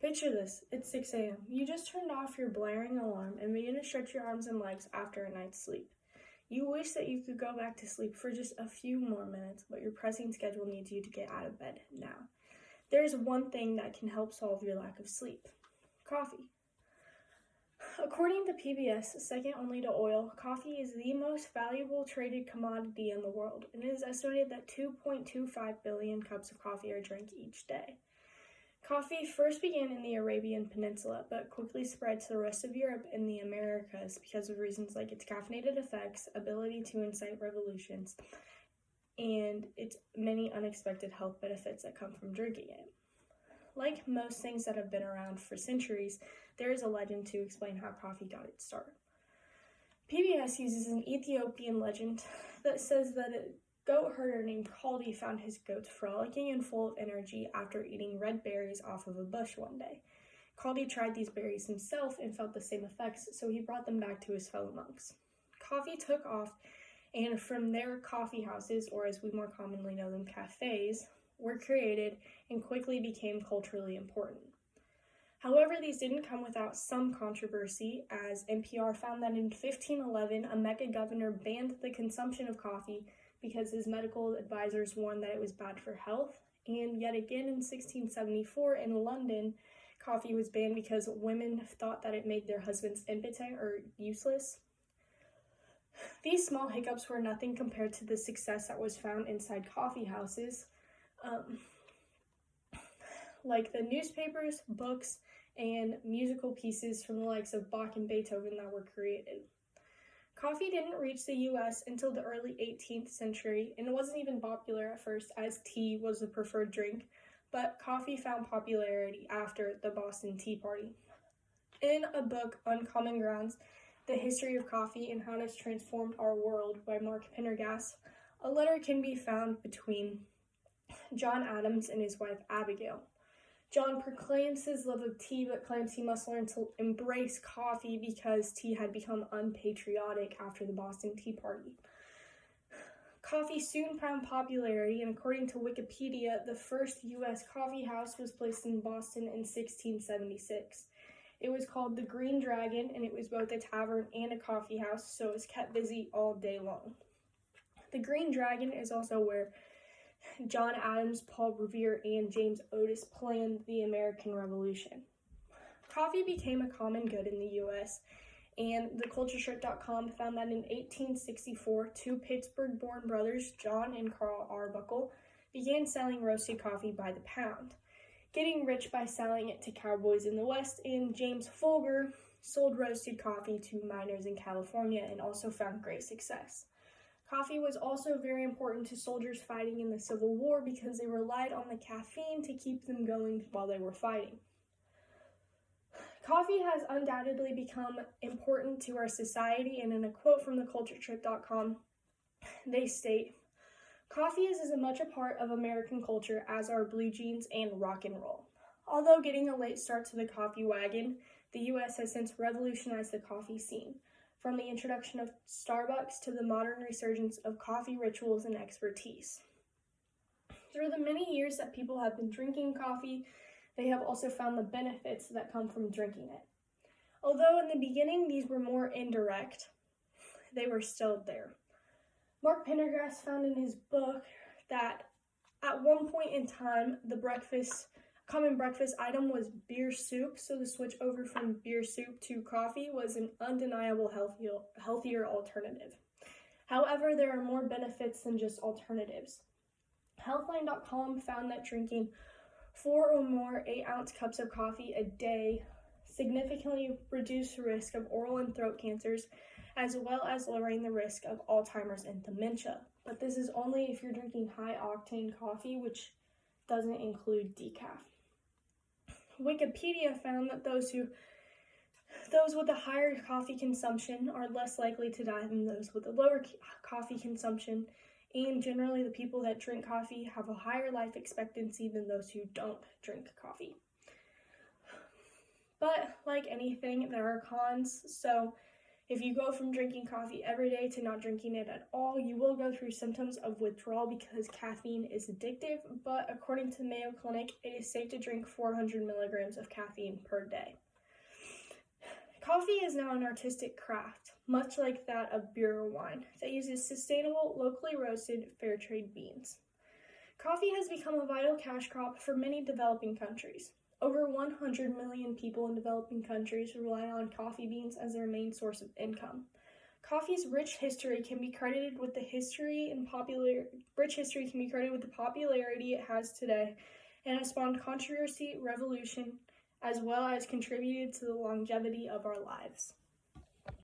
Picture this, it's 6 a.m. You just turned off your blaring alarm and begin to stretch your arms and legs after a night's sleep. You wish that you could go back to sleep for just a few more minutes, but your pressing schedule needs you to get out of bed now. There's one thing that can help solve your lack of sleep: coffee. According to PBS, second only to oil, coffee is the most valuable traded commodity in the world, and it is estimated that 2.25 billion cups of coffee are drank each day. Coffee first began in the Arabian Peninsula, but quickly spread to the rest of Europe and the Americas because of reasons like its caffeinated effects, ability to incite revolutions, and its many unexpected health benefits that come from drinking it. Like most things that have been around for centuries, there is a legend to explain how coffee got its start. PBS uses an Ethiopian legend that says that a goat herder named Kaldi found his goats frolicking and full of energy after eating red berries off of a bush one day. Kaldi tried these berries himself and felt the same effects, so he brought them back to his fellow monks. Coffee took off, and from there, coffee houses, or as we more commonly know them, cafes, were created and quickly became culturally important. However, these didn't come without some controversy, as NPR found that in 1511, a Mecca governor banned the consumption of coffee because his medical advisors warned that it was bad for health, and yet again in 1674 in London, coffee was banned because women thought that it made their husbands impotent or useless. These small hiccups were nothing compared to the success that was found inside coffee houses, like the newspapers, books, and musical pieces from the likes of Bach and Beethoven that were created. Coffee didn't reach the U.S. until the early 18th century, and it wasn't even popular at first, as tea was the preferred drink, but coffee found popularity after the Boston Tea Party. In a book, Uncommon Grounds, The History of Coffee and How It Has Transformed Our World by Mark Pendergast, a letter can be found between John Adams and his wife Abigail. John proclaims his love of tea, but claims he must learn to embrace coffee because tea had become unpatriotic after the Boston Tea Party. Coffee soon found popularity, and according to Wikipedia, the first U.S. coffee house was placed in Boston in 1676. It was called the Green Dragon, and it was both a tavern and a coffee house, so it was kept busy all day long. The Green Dragon is also where John Adams, Paul Revere, and James Otis planned the American Revolution. Coffee became a common good in the U.S., and thecultureshirt.com found that in 1864, two Pittsburgh-born brothers, John and Carl Arbuckle, began selling roasted coffee by the pound, getting rich by selling it to cowboys in the West, and James Folger sold roasted coffee to miners in California and also found great success. Coffee was also very important to soldiers fighting in the Civil War because they relied on the caffeine to keep them going while they were fighting. Coffee has undoubtedly become important to our society, and in a quote from theculturetrip.com, they state, "Coffee is as much a part of American culture as are blue jeans and rock and roll. Although getting a late start to the coffee wagon, the U.S. has since revolutionized the coffee scene, from the introduction of Starbucks to the modern resurgence of coffee rituals and expertise. Through the many years that people have been drinking coffee, they have also found the benefits that come from drinking it. Although in the beginning these were more indirect, they were still there. Mark Pendergast found in his book that at one point in time, common breakfast item was beer soup, so the switch over from beer soup to coffee was an undeniable healthier alternative. However, there are more benefits than just alternatives. Healthline.com found that drinking 4 or more 8-ounce cups of coffee a day significantly reduced the risk of oral and throat cancers, as well as lowering the risk of Alzheimer's and dementia. But this is only if you're drinking high-octane coffee, which doesn't include decaf. Wikipedia found that those with a higher coffee consumption are less likely to die than those with a lower coffee consumption, and generally the people that drink coffee have a higher life expectancy than those who don't drink coffee. But like anything, there are cons, so If you go from drinking coffee every day to not drinking it at all, you will go through symptoms of withdrawal because caffeine is addictive, but according to the Mayo Clinic, it is safe to drink 400 milligrams of caffeine per day. Coffee is now an artistic craft, much like that of beer or wine, that uses sustainable, locally roasted, fair trade beans. Coffee has become a vital cash crop for many developing countries. Over 100 million people in developing countries rely on coffee beans as their main source of income. Coffee's rich history can be credited with the popularity it has today, and has spawned controversy, revolution, as well as contributed to the longevity of our lives.